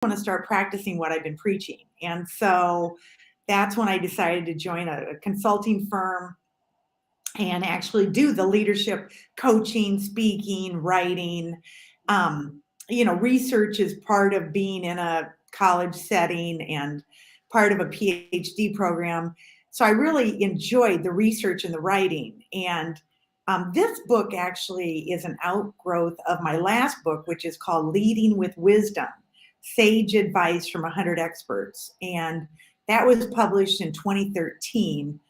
want to start practicing what I've been preaching. And so that's when I decided to join a consulting firm and actually do the leadership coaching, speaking, writing. Research is part of being in a college setting and part of a PhD program. So I really enjoyed the research and the writing. And this book actually is an outgrowth of my last book, which is called Leading with Wisdom: Sage Advice from 100 Experts. And that was published in 2013.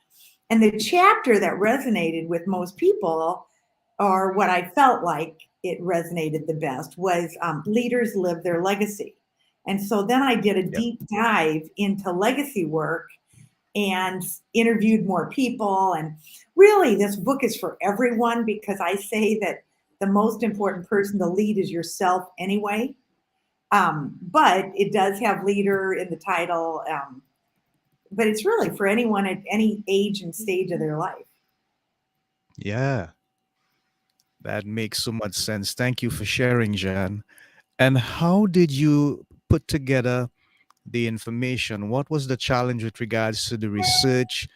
And the chapter that resonated with most people, or what I felt like it resonated the best, was Leaders Live Their Legacy. And so then I did a Yeah. deep dive into legacy work and interviewed more people. And really, this book is for everyone because I say that the most important person to lead is yourself anyway. But it does have leader in the title. But it's really for anyone at any age and stage of their life. Yeah, that makes so much sense. Thank you for sharing, Jan. And how did you put together the information? What was the challenge with regards to the research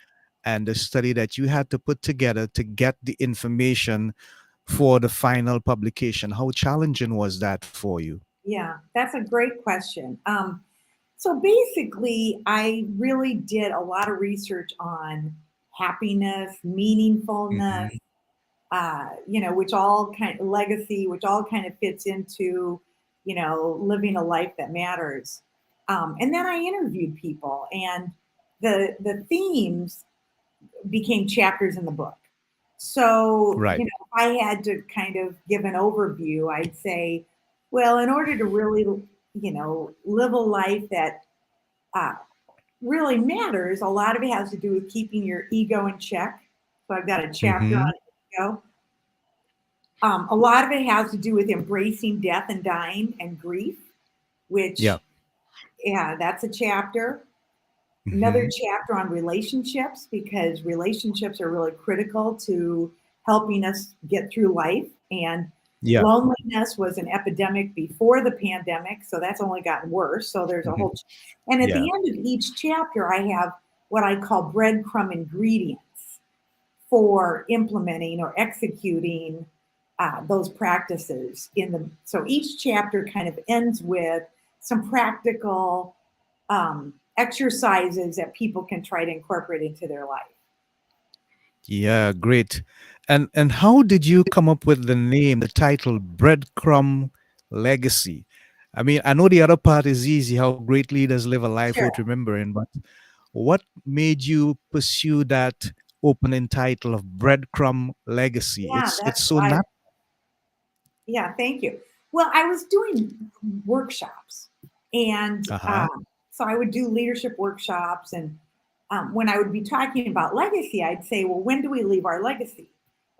and the study that you had to put together to get the information for the final publication? How challenging was that for you? Yeah, that's a great question. So basically, I really did a lot of research on happiness, meaningfulness, Hmm. which all kind of legacy, which all kind of fits into, living a life that matters. And then I interviewed people, and the themes became chapters in the book. So, Right. if I had to kind of give an overview, I'd say, well, in order to really, live a life that uh, really matters, a lot of it has to do with keeping your ego in check. So I've got a chapter Hmm. on ego. A lot of it has to do with embracing death and dying and grief, Yeah. which, yeah, that's a chapter. Another Hmm. chapter on relationships, because relationships are really critical to helping us get through life. And Yeah. loneliness was an epidemic before the pandemic, so that's only gotten worse. So there's a Hmm. whole, and at the Yeah. end of each chapter, I have what I call breadcrumb ingredients for implementing or executing those practices in the. So each chapter kind of ends with some practical exercises that people can try to incorporate into their life. Yeah, great. And how did you come up with the name, the title Breadcrumb Legacy? I mean, I know the other part is easy, how great leaders live a life worth Sure. remembering, but what made you pursue that opening title of Breadcrumb Legacy? Yeah, It's that's so I. not. Yeah, thank you. Well, I was doing workshops, and Uh-huh. so I would do leadership workshops, and when I would be talking about legacy, I'd say, "Well, when do we leave our legacy?"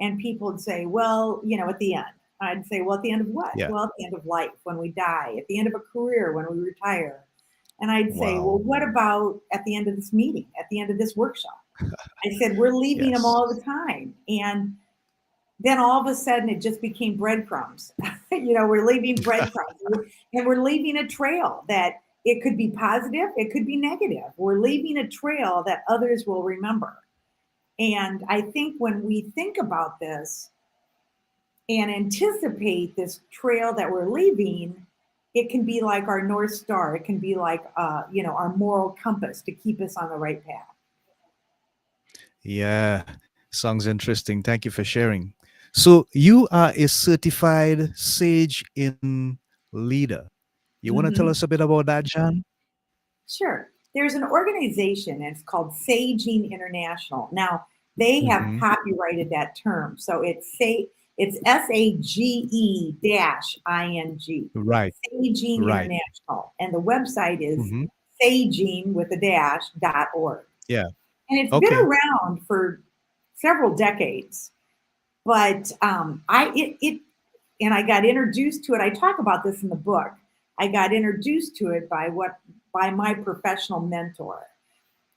And people would say, "Well, at the end." I'd say, "Well, at the end of what?" Yeah. "Well, at the end of life, when we die, at the end of a career, when we retire." And I'd say, "Well, Wow. what about at the end of this meeting, at the end of this workshop?" I said, "We're leaving them Yes. all the time." And then all of a sudden it just became breadcrumbs. We're leaving breadcrumbs, and we're leaving a trail that it could be positive, it could be negative. We're leaving a trail that others will remember. And I think when we think about this and anticipate this trail that we're leaving, it can be like our North Star. It can be like, our moral compass to keep us on the right path. Yeah. Sounds interesting. Thank you for sharing. So you are a certified sage in leader. You want to tell Mhm. us a bit about that, John? Sure. There's an organization, and it's called Saging International. Now, they have Hmm. copyrighted that term. So it's SAGE dash ING, Right. Saging Right. International. And the website is Hmm. saging with a dash.org. Yeah. And it's been Okay. around for several decades. But and I got introduced to it. I talk about this in the book. I got introduced to it by my professional mentor,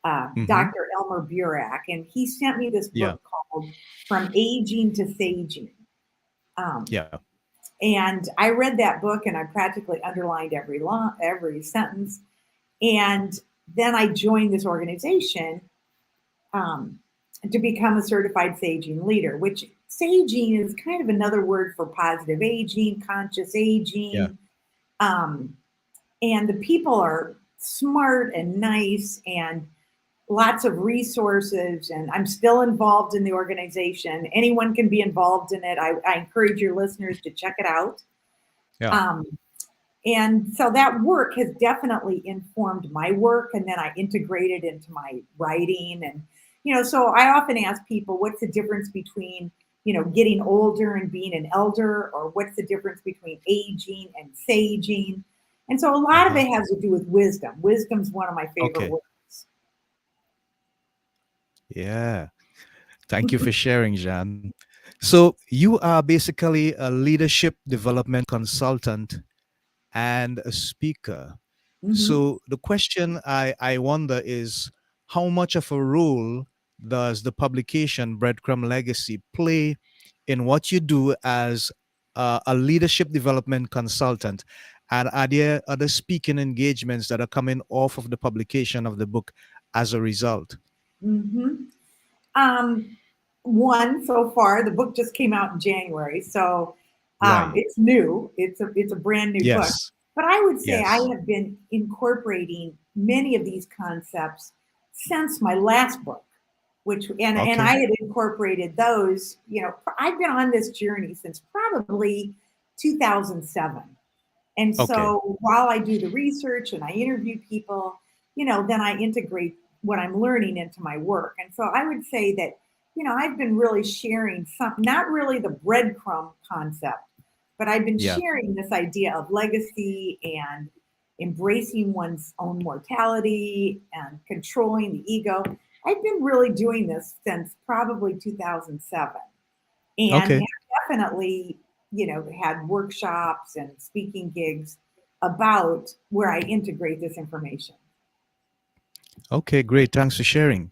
Hmm. Dr. Elmer Burak, and he sent me this Yeah. book called "From Aging to Saging." Um, Yeah. And I read that book and I practically underlined every sentence. And then I joined this organization um, to become a certified saging leader, which saging is kind of another word for positive aging, conscious Yeah. aging. Um, and the people are smart and nice and lots of resources. And I'm still involved in the organization. Anyone can be involved in it. I encourage your listeners to check it out. Yeah. Um, and so that work has definitely informed my work, and then I integrate it into my writing. And so I often ask people, what's the difference between getting older and being an elder, or what's the difference between aging and saging? And so a lot of Uh-huh. it has to do with wisdom. Wisdom's one of my favorite Okay. words. Yeah. Thank you for sharing, Jan. So you are basically a leadership development consultant and a speaker. Hmm. So the question I wonder is, how much of a role does the publication Breadcrumb Legacy play in what you do as a leadership development consultant? And are there other speaking engagements that are coming off of the publication of the book as a result? Hmm. Um, One so far. The book just came out in January, so Right. it's new. It's a brand new book. Yes. But I would say I Yes. have been incorporating many of these concepts since my last book, which and Okay. I had incorporated those. I've been on this journey since probably 2007. And Okay. so while I do the research and I interview people, then I integrate what I'm learning into my work. And so I would say that, I've been really sharing some, not really the breadcrumb concept, but I've been Yeah. sharing this idea of legacy and embracing one's own mortality and controlling the ego. I've been really doing this since probably 2007, and Okay. have definitely, had workshops and speaking gigs about where I integrate this information. Okay. Great. Thanks for sharing.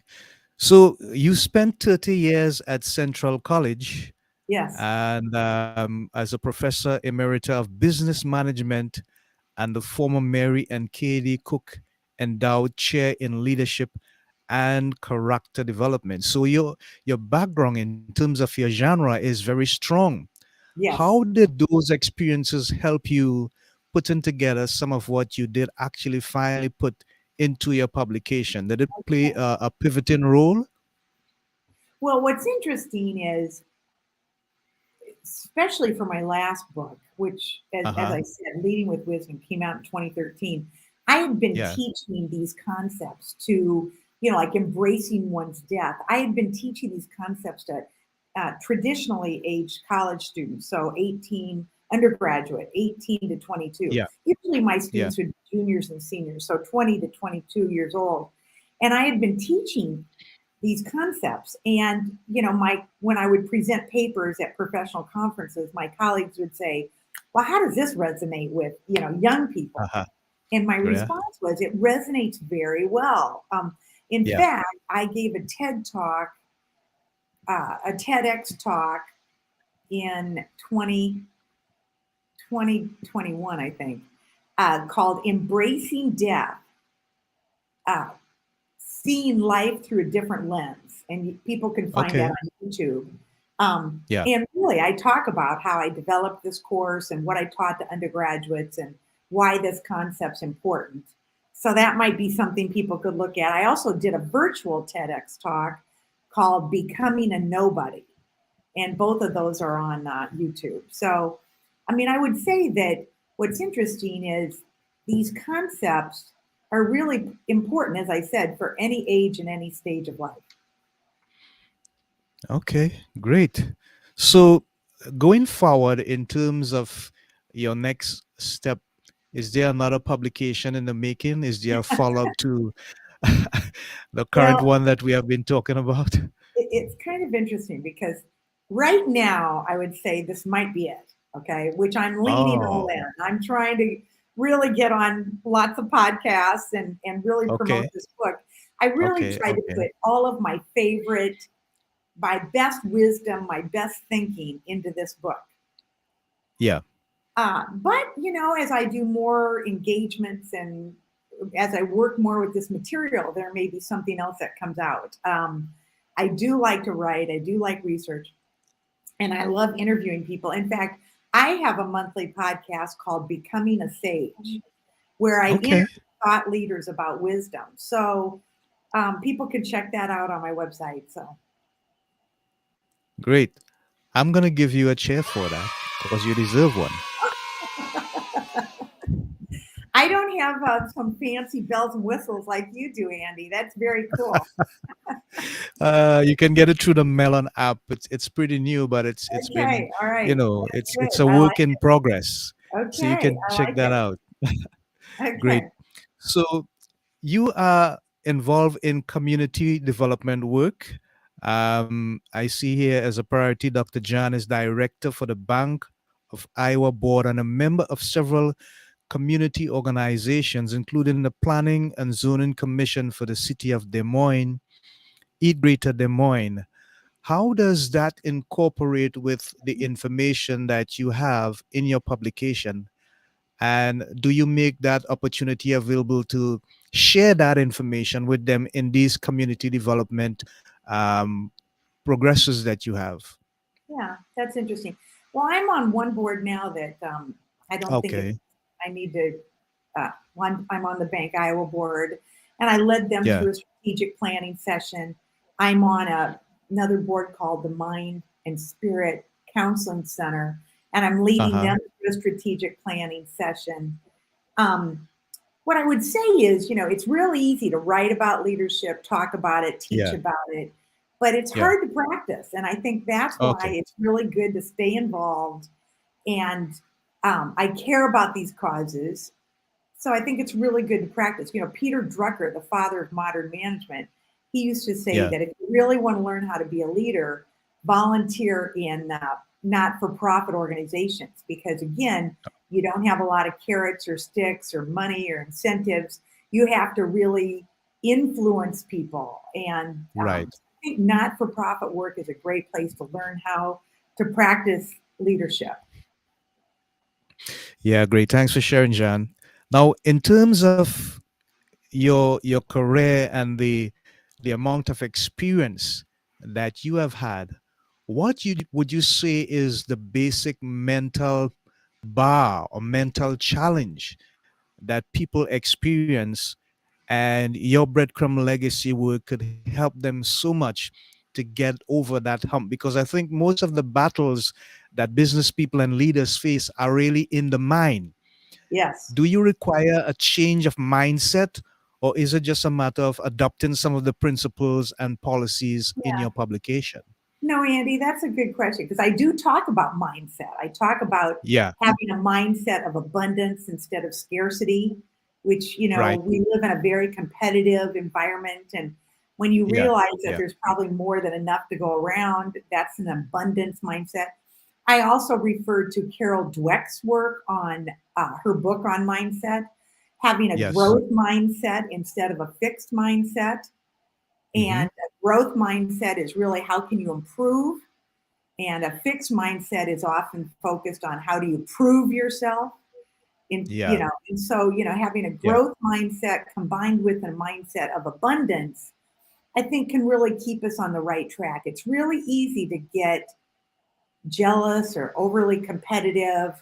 So you spent 30 years at Central College Yes, and as a professor emerita of business management and the former Mary and Katie Cook Endowed Chair in Leadership and Character Development. So your background in terms of your genre is very strong. yes. How did those experiences help you putting together some of what you did actually finally put into your publication? Did it play a pivoting role? Well, what's interesting is, especially for my last book, which, as Uh-huh. I said, Leading with Wisdom came out in 2013, I had been Yeah. teaching these concepts to, like embracing one's death. I had been teaching these concepts to traditionally aged college students, so 18, undergraduate, 18 to 22. Yeah. Usually my Yeah. students would be juniors and seniors, so 20 to 22 years old. And I had been teaching these concepts. And my when I would present papers at professional conferences, my colleagues would say, "Well, how does this resonate with young people?" Uh-huh. And my Yeah. response was, "It resonates very well." In Yeah. fact, I gave a TED talk, a TEDx talk in 2021, I think, called "Embracing Death." Uh, Seeing life through a different lens, and people can find that Okay. on YouTube. Yeah. And really, I talk about how I developed this course and what I taught the undergraduates and why this concept's important. So that might be something people could look at. I also did a virtual TEDx talk called "Becoming a Nobody," and both of those are on YouTube. So, I mean, I would say that what's interesting is these concepts are really important, as I said, for any age and any stage of life. Okay. Great. So going forward in terms of your next step, is there another publication in the making? Is there a follow-up to the current Well, one that we have been talking about? it's kind of interesting because right now, I would say this might be it, okay, which I'm leaning all Oh, in. I'm trying to really get on lots of podcasts and really promote okay. this book. I really Okay. try to Okay. put all of my favorite, my best wisdom, my best thinking into this book. Yeah. But as I do more engagements and as I work more with this material, there may be something else that comes out. I do like to write. I do like research, and I love interviewing people. In fact, I have a monthly podcast called Becoming a Sage, where I Okay, interview thought leaders about wisdom. So people can check that out on my website. So great. I'm gonna give you a chair for that because you deserve one. I don't have some fancy bells and whistles like you do, Andy. That's very cool. You can get it through the Melon app. It's pretty new, but it's been, Okay, all right. it's Good. a I work like in progress. it. So you Okay, can I check like that it. out. Great. Okay. So you are involved in community development work. I see here as a priority, Dr. Jann is director for the Bank of Iowa board and a member of several community organizations, including the Planning and Zoning Commission for the City of Des Moines, Eat Greater Des Moines. How does that incorporate with the information that you have in your publication? And do you make that opportunity available to share that information with them in these community development um, progresses that you have? Yeah, that's interesting. Well, I'm on one board now that I don't think Okay. I need to. I'm on the Bank Iowa board, and I led them Yeah. through a strategic planning session. I'm on another board called the Mind and Spirit Counseling Center, and I'm Uh leading huh. them through a strategic planning session. Um, what I would say is, it's really easy to write about leadership, talk about it, teach Yeah. about it, but it's Yeah. hard to practice. And I think that's why Okay. it's really good to stay involved. And I care about these causes. So I think it's really good to practice. Peter Drucker, the father of modern management, he used to say Yeah. that if you really want to learn how to be a leader, volunteer in not for profit organizations because, again, you don't have a lot of carrots or sticks or money or incentives. You have to really influence people. And Right. I think not for profit work is a great place to learn how to practice leadership. Yeah. Great. Thanks for sharing, John. Now, in terms of your career and the amount of experience that you have had, what would you say is the basic mental bar or mental challenge that people experience, and your breadcrumb legacy work could help them so much to get over that hump? Because I think most of the battles that business people and leaders face are really in the mind. Yes. Do you require a change of mindset, or is it just a matter of adopting some of the principles and policies in Yeah. your publication? No, Andy, that's a good question because I do talk about mindset. I talk about Yeah, having a mindset of abundance instead of scarcity, which, right. we live in a very competitive environment. And when you Yeah, realize that yeah. there's probably more than enough to go around, that's an abundance mindset. I also referred to Carol Dweck's work on her book on mindset, having a Yes. growth mindset instead of a fixed mindset. Hmm. And a growth mindset is really how can you improve, and a fixed mindset is often focused on how do you prove yourself in Yeah, and so having a yeah. growth mindset combined with a mindset of abundance, I think, can really keep us on the right track. It's really easy to get jealous or overly competitive,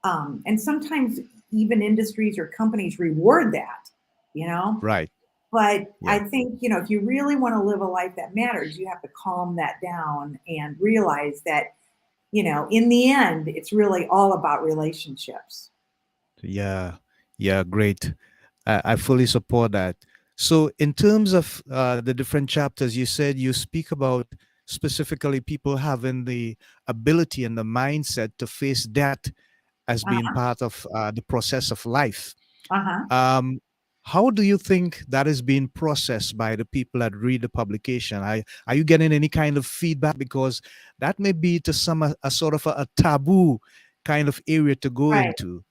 and sometimes even industries or companies reward that you know Right. but I Yeah. think, if you really want to live a life that matters, you have to calm that down and realize that, in the end, it's really all about relationships. Yeah. Yeah. Great. I fully support that. So, in terms of the different chapters, you said you speak about specifically people having the ability and the mindset to face death as being Uh-huh. part of the process of life. Uh-huh. Um, how do you think that is being processed by the people that read the publication? Are you getting any kind of feedback? Because that may be to some a sort of a taboo kind of area to go Right. into.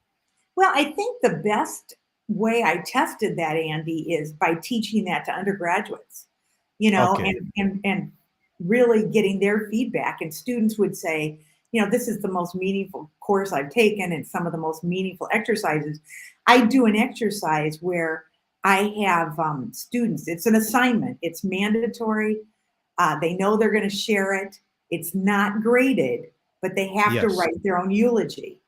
Well, I think the best way I tested that, Andy, is by teaching that to undergraduates, Okay. and really getting their feedback. And students would say, this is the most meaningful course I've taken and some of the most meaningful exercises. I do an exercise where I have students, it's an assignment, it's mandatory. They know they're going to share it. It's not graded, but they have to Yes. write their own eulogy,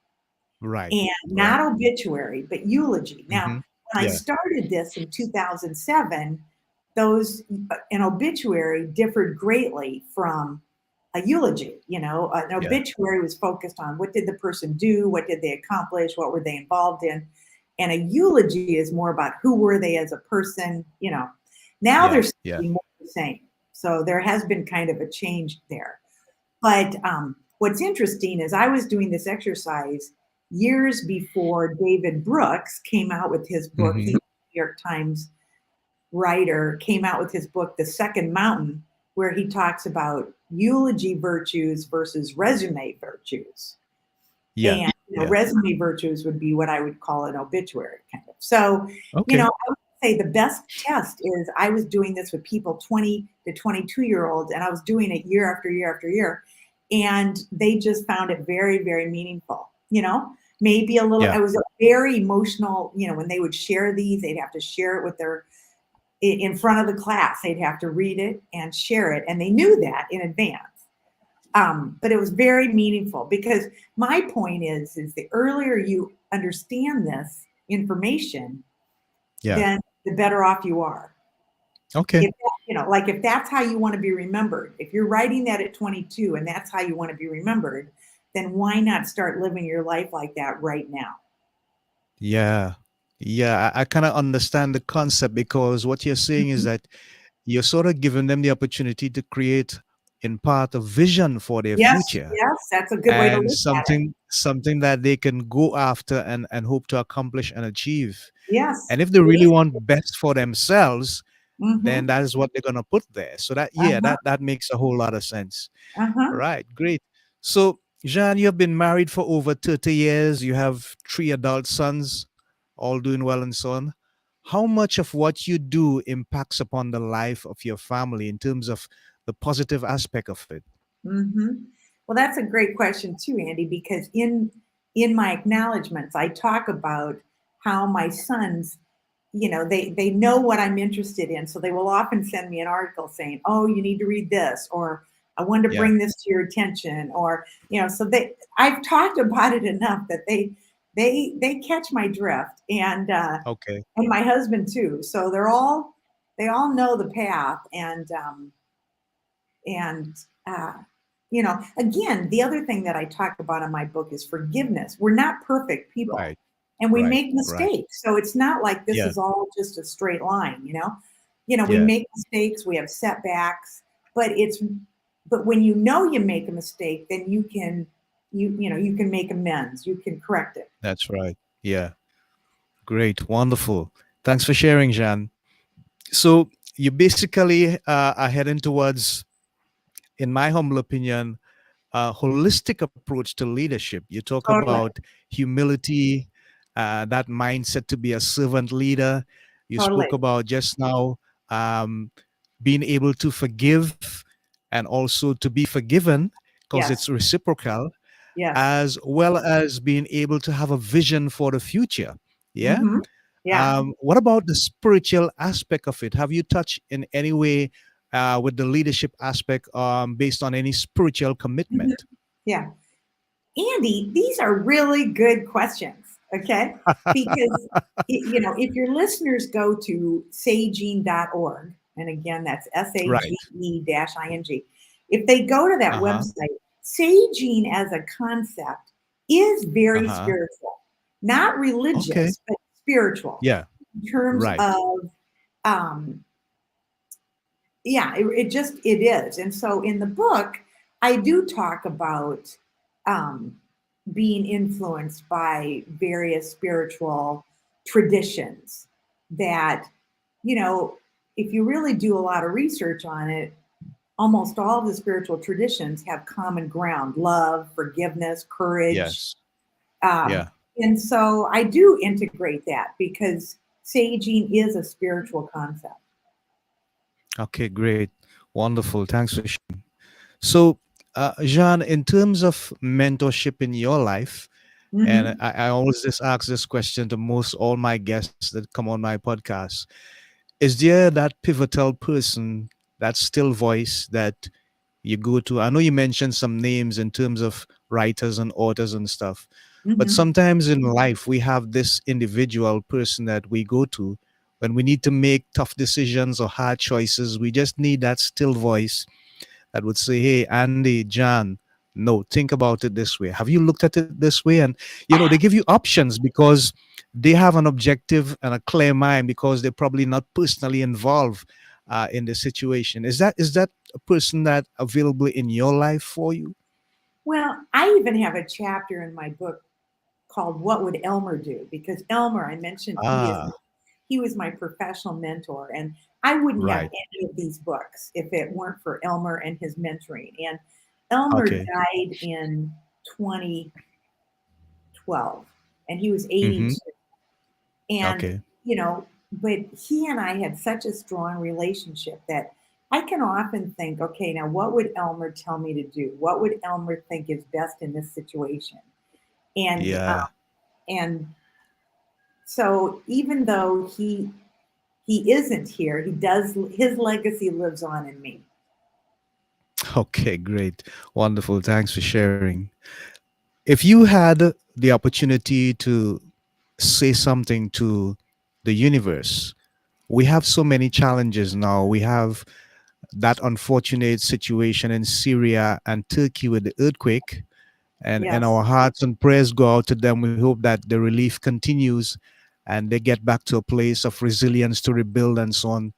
Right. and not Right. obituary, but eulogy. Now, Hmm. when I Yeah. started this in 2007, those an obituary differed greatly from a eulogy. An Yeah. obituary was focused on what did the person do, what did they accomplish, what were they involved in, and a eulogy is more about who were they as a person. Now Yeah. they're Yeah. more the same. So there has been kind of a change there. But what's interesting is I was doing this exercise years before David Brooks came out with his book. He's Hmm. a New York Times writer, came out with his book, The Second Mountain, where he talks about eulogy virtues versus resume virtues. Yeah. And Yeah. resume virtues would be what I would call an obituary kind of. So, Okay. I would say the best test is I was doing this with people 20 to 22-year-olds, and I was doing it year after year after year. And they just found it very, very meaningful. Maybe a little, Yeah. I was very emotional, when they would share these, they'd have to share it with their in front of the class. They'd have to read it and share it, and they knew that in advance. But it was very meaningful because my point is the earlier you understand this information, Yeah. then the better off you are. Okay. Like if that's how you want to be remembered, if you're writing that at 22 and that's how you want to be remembered, then why not start living your life like that right now? Yeah. Yeah. I kind of understand the concept because what you're saying is Mhm. that you're sort of giving them the opportunity to create, in part, a vision for their Yes, future yes, that's a good way to and look at it. something that they can go after and hope to accomplish and achieve. Yes, And if they it really is. want best for themselves, then Mm-hmm. that is what they're gonna put there. So that, yeah, Uh-huh. that makes a whole lot of sense. Uh-huh. Right, great. So, Jean, you have been married for over 30 years. You have three adult sons, all doing well and so on. How much of what you do impacts upon the life of your family in terms of the positive aspect of it? Mm-hmm. Well, that's a great question too, Andy, because in my acknowledgments, I talk about how my sons, they know what I'm interested in, so they will often send me an article saying, "Oh, you need to read this," or "I wanted to Yeah. bring this to your attention," or so I've talked about it enough that they catch my drift, Okay. and my husband too. So they all know the path, and again, the other thing that I talk about in my book is forgiveness. We're not perfect people, Right. and we Right. make Right. mistakes, so it's not like this Yeah. is all just a straight line. We Yeah. make mistakes, we have setbacks, but when you make a mistake, then you can make amends, you can correct it. That's right. Yeah. Great. Wonderful. Thanks for sharing, Jean. So you basically are heading towards, in my humble opinion, a holistic approach to leadership. You talk Totally. about humility, that mindset to be a servant leader. You spoke Totally. about just now um, being able to forgive and also to be forgiven because it's Yes. reciprocal, Yes. as well as being able to have a vision for the future. Yeah. Hmm. Yeah. What about the spiritual aspect of it? Have you touched in any way with the leadership aspect based on any spiritual Hmm. commitment? Yeah. Andy, these are really good questions, okay? Because, if your listeners go to sagene.org, and again, that's Right. SAGE-ING, if they go to that Uh huh. website, sagene as a concept is Uh very huh. spiritual, not Okay. religious, but spiritual Yeah. in terms Right. of, um, yeah, it is. And so in the book, I do talk about um, being influenced by various spiritual traditions that, you know, if you really do a lot of research on it, almost all of the spiritual traditions have common ground: love, forgiveness, courage. Yes. Um, Yeah. and so I do integrate that because saging is a spiritual concept. Okay. Great. Wonderful. Thanks for sharing. So, Jean, in terms of mentorship in your life, and Hmm. I always just ask this question to most all my guests that come on my podcast: is there that pivotal person, that still voice that you go to? I know you mentioned some names in terms of writers and authors and stuff, but Hmm. sometimes in life we have this individual person that we go to when we need to make tough decisions or hard choices. We just need that still voice that would say, "Hey, Andy, John, no, think about it this way. Have you looked at it this way?" And they give you options because they have an objective and a clear mind because they're probably not personally involved in the situation. Is that a person that available in your life for you? Well, I even have a chapter in my book called "What Would Elmer Do?" Because Elmer, I mentioned Ah, he was my professional mentor, and I wouldn't have right. any of these books if it weren't for Elmer and his mentoring. And Elmer Okay. died in 2012, and he was Mm-hmm. 82. And, Okay. but he and I had such a strong relationship that I can often think, okay, now what would Elmer tell me to do? What would Elmer think is best in this situation? And Yeah. and so even though he isn't here, he does his legacy lives on in me. Okay, great. Wonderful. Thanks for sharing. If you had the opportunity to say something to the universe, we have so many challenges now. We have that unfortunate situation in Syria and Turkey with the earthquake, and Yes. our hearts and prayers go out to them. We hope that the relief continues and they get back to a place of resilience to rebuild and so on.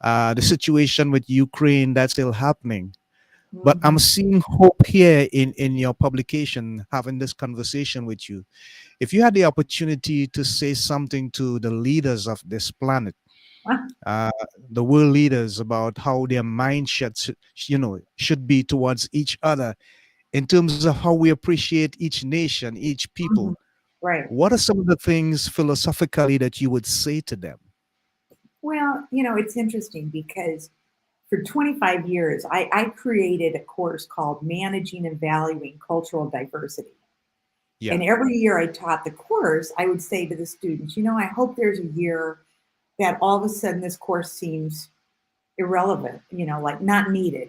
The situation with Ukraine, that's still happening. But I'm Hmm. seeing hope here in your publication, having this conversation with you. If you had the opportunity to say something to the leaders of this planet, uh, the world leaders, about how their mindset should be towards each other in terms of how we appreciate each nation, each Hmm. people, Right. what are some of the things philosophically that you would say to them? Well, it's interesting because for 25 years, I created a course called Managing and Valuing Cultural Diversity. And Yeah. every year I taught the course, I would say to the students, I hope there's a year that all of a sudden this course seems irrelevant, like not needed,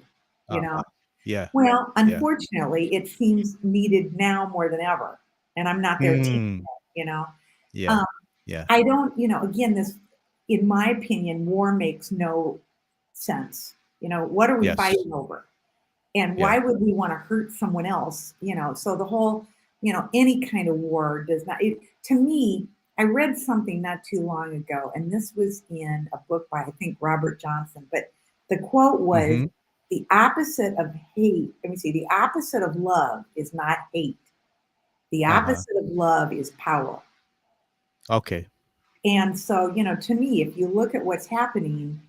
you Uh-huh. know. Yeah. Well, Yeah. unfortunately, it seems needed now more than ever. And I'm not there teaching Hmm. it, you know. Yeah. Um, Yeah. I don't, again, this, in my opinion, war makes no sense. What are we Yes. fighting over? And Yeah. why would we want to hurt someone else? So the whole, any kind of war does not, to me, I read something not too long ago, and this was in a book by, I think, Robert Johnson, but the quote was, Mm-hmm. the opposite of hate, let me see, the opposite of love is not hate. The Uh-huh. opposite of love is power. Okay. And so, to me, if you look at what's happening,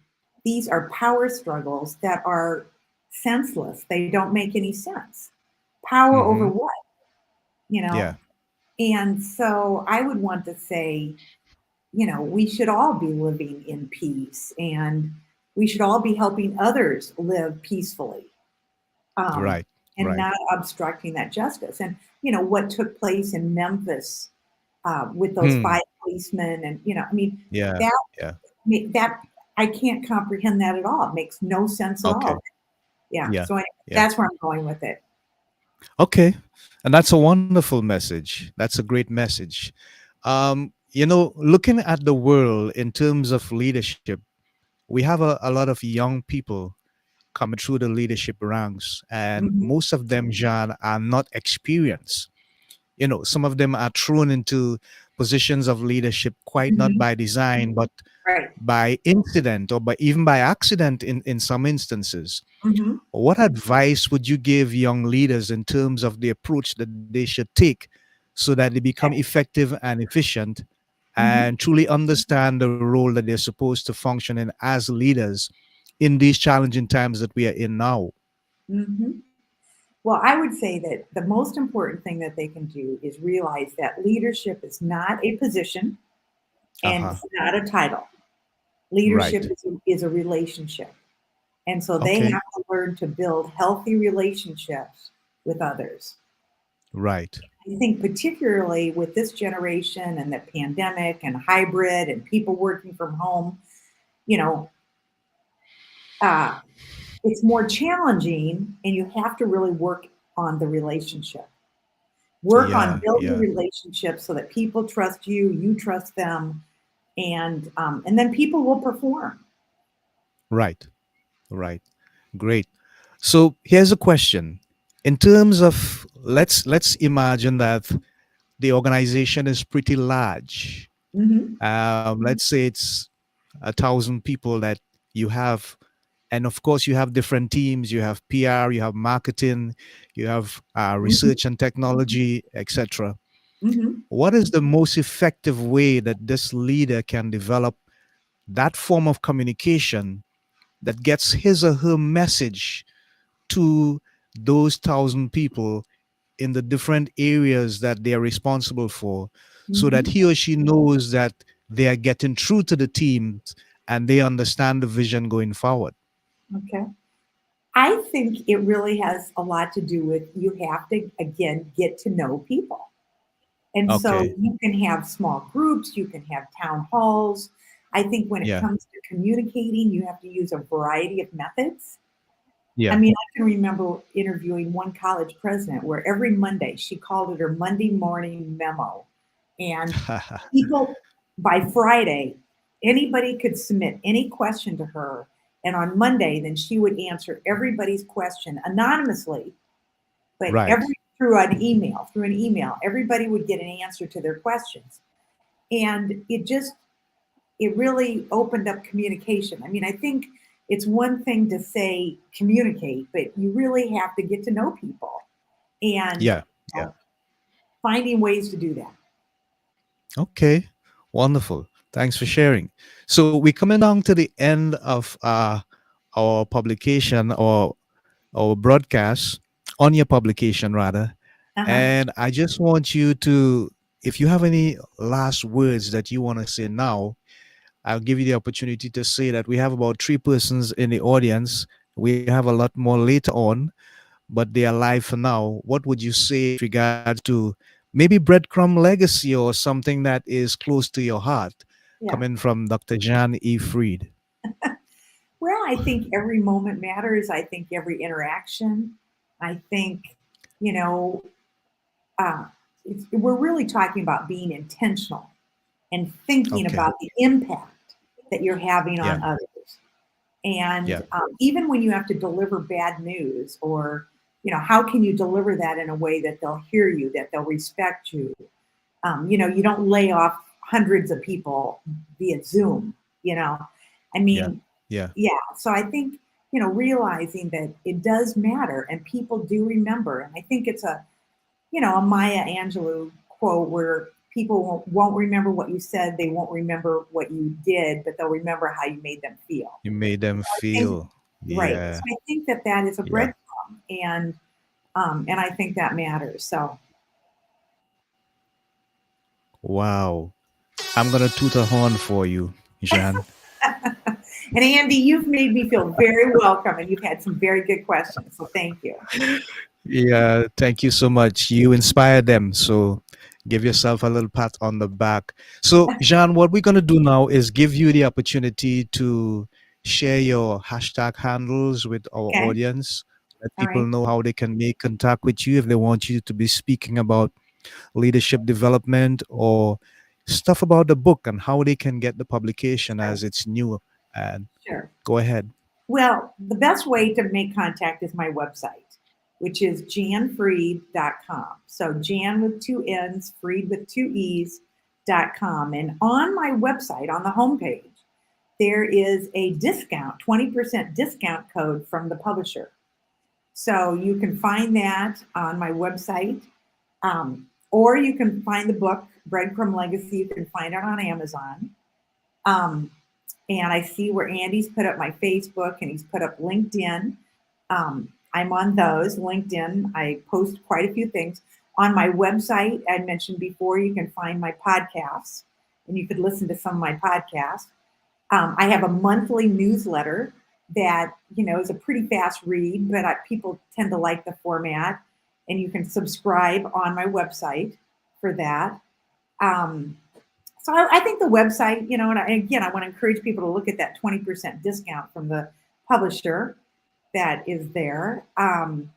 these are power struggles that are senseless. They don't make any sense. Power over Mm-hmm. what? You know? Yeah. And so I would want to say, we should all be living in peace and we should all be helping others live peacefully, um, Right. and Right. not obstructing that justice. And, what took place in Memphis with those Hmm. five policemen, and, I mean, Yeah. that Yeah. that I can't comprehend that at all. It makes no sense at Okay. all. Yeah. Yeah. So anyway, Yeah. that's where I'm going with it. Okay. And that's a wonderful message. That's a great message. Looking at the world in terms of leadership, we have a lot of young people coming through the leadership ranks, and Hmm. most of them, John, are not experienced. Some of them are thrown into positions of leadership quite not Hmm. by design, but Right. by incident or even by accident in some instances. Hmm. What advice would you give young leaders in terms of the approach that they should take so that they become Okay. effective and efficient Hmm. and truly understand the role that they're supposed to function in as leaders in these challenging times that we are in now? Hmm. Well, I would say that the most important thing that they can do is realize that leadership is not a position Uh and huh. it's not a title. Leadership Right. is a relationship. And so they Okay. have to learn to build healthy relationships with others. Right. I think particularly with this generation and the pandemic and hybrid and people working from home, you know, uh, it's more challenging and you have to really work on the relationship. Work on Yeah. building Yeah. relationships so that people trust you, you trust them, and then people will perform. Right. Right. Great. So here's a question. In terms of let's imagine that the organization is pretty large. Hmm. Let's say it's 1,000 people that you have, and of course you have different teams. You have PR, you have marketing, you have Hmm. research and technology, etc. Hmm. What is the most effective way that this leader can develop that form of communication that gets his or her message to those 1,000 people in the different areas that they are responsible for, so that Hmm. he or she knows that they are getting through to the team and they understand the vision going forward? Okay. I think it really has a lot to do with you have to, again, get to know people. And so Okay. you can have small groups, you can have town halls. I think when it Yeah. comes to communicating, you have to use a variety of methods. I Yeah. mean, I can remember interviewing one college president where every Monday she called it her Monday morning memo. And people, by Friday, anybody could submit any question to her. And on Monday, then she would answer everybody's question anonymously, but Right. every through an email, everybody would get an answer to their questions. And it really opened up communication. I mean, I think it's one thing to say communicate, but you really have to get to know people and, Yeah. Yeah. know, finding ways to do that. Okay. Wonderful. Thanks for sharing. So we're coming down to the end of our publication, or our broadcast, on your publication rather. Uh-huh. And I just want you to, if you have any last words that you want to say now, I'll give you the opportunity to say that. We have about 3 persons in the audience. We have a lot more later on, but they are live for now. What would you say with regards to maybe breadcrumb legacy or something that is close to your heart, Yeah. coming from Dr. Jann E. Fried? Well, I think every moment matters. I think every interaction. I think, you know, uh, we're really talking about being intentional and thinking Okay. about the impact that you're having Yeah. on others. Yeah. And even when you have to deliver bad news, or, how can you deliver that in a way that they'll hear you, that they'll respect you? You don't lay off hundreds of people via Zoom, you know. I Yeah. mean, Yeah. yeah. So I think, realizing that it does matter and people do remember. And I think it's a Maya Angelou quote where people won't remember what you said, they won't remember what you did, but they'll remember how you made them feel. You made them I think, feel. right. So Yeah. I think that is a Yeah. breadcrumb, and I think that matters. So Wow. I'm going to toot a horn for you, Jan. and Andy, you've made me feel very welcome, and you've had some very good questions. So thank you. Yeah, thank you so much. You inspired them. So give yourself a little pat on the back. So, Jean, what we're going to do now is give you the opportunity to share your hashtag handles with our Okay. audience. Let All people right. know how they can make contact with you if they want you to be speaking about leadership development or stuff about the book, and how they can get the publication Sure. as it's new. And Sure. go ahead. Well, the best way to make contact is my website, which is jannfried.com. So Jann with two N's, Fried with two E's.com. And on my website, on the homepage, there is a discount, 20% discount code from the publisher. So you can find that on my website, or you can find the book, Breadcrumb Legacy. You can find it on Amazon. Um, and I see where Andy's put up my Facebook and he's put up LinkedIn. I'm on those. LinkedIn, I post quite a few things. On my website, I mentioned before, you can find my podcasts and you could listen to some of my podcasts. I have a monthly newsletter that is a pretty fast read, but people tend to like the format, and you can subscribe on my website for that. Um, so I think the website, again, I want to encourage people to look at that 20% discount from the publisher that is there. And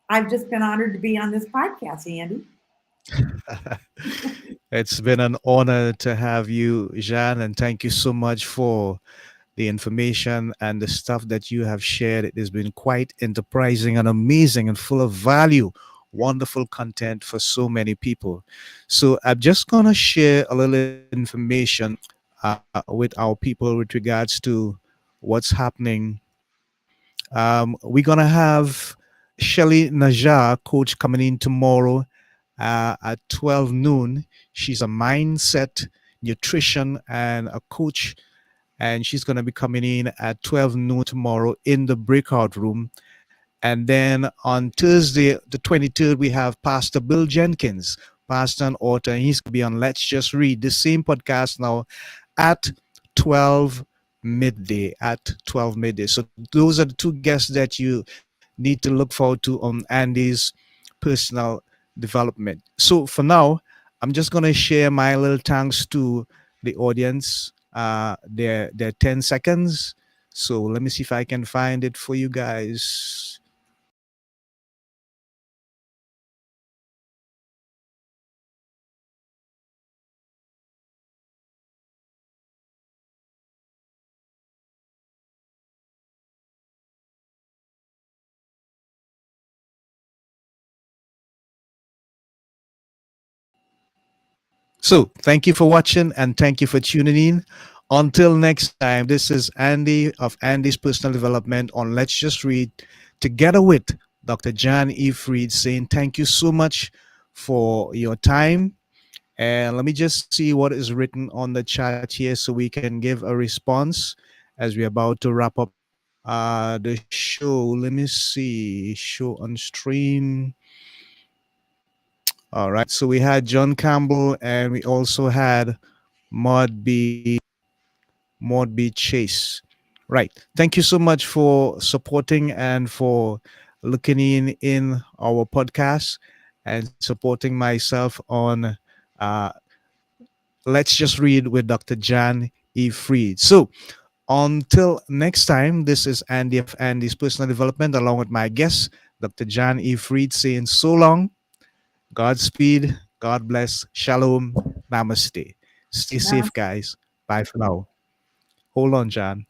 I've just been honored to be on this podcast, Andy. It's been an honor to have you, Jann, and thank you so much for the information and the stuff that you have shared. It has been quite enterprising and amazing and full of value. Wonderful content for so many people. So I'm just going to share a little information with our people with regards to what's happening. We're going to have Shelly Najar, coach, coming in tomorrow at 12 noon. She's a mindset, nutrition, and a coach, and she's going to be coming in at 12 noon tomorrow in the breakout room. And then on Thursday, the 23rd, we have Pastor Bill Jenkins, pastor and author, and he's going to be on Let's Just Read, the same podcast now at 12 midday. At 12 midday. So those are the two guests that you need to look forward to on Andy's personal development. So for now, I'm just going to share my little thanks to the audience. Their 10 seconds. So let me see if I can find it for you guys. So thank you for watching and thank you for tuning in. Until next time, this is Andy of Andy's Personal Development on Let's Just Read, together with Dr. Jann E. Fried, saying thank you so much for your time. And let me just see what is written on the chat here so we can give a response as we're about to wrap up the show. Let me see. Show on stream. All right. So we had John Campbell and we also had Maud B. Maud B. Chase. Right. Thank you so much for supporting and for looking in our podcast and supporting myself on uh, Let's Just Read with Dr. Jann E. Fried. So until next time, this is Andy of Andy's Personal Development along with my guest, Dr. Jann E. Fried, saying so long, Godspeed, God bless, Shalom, Namaste. Stay safe, guys. Bye for now. Hold on, Jann.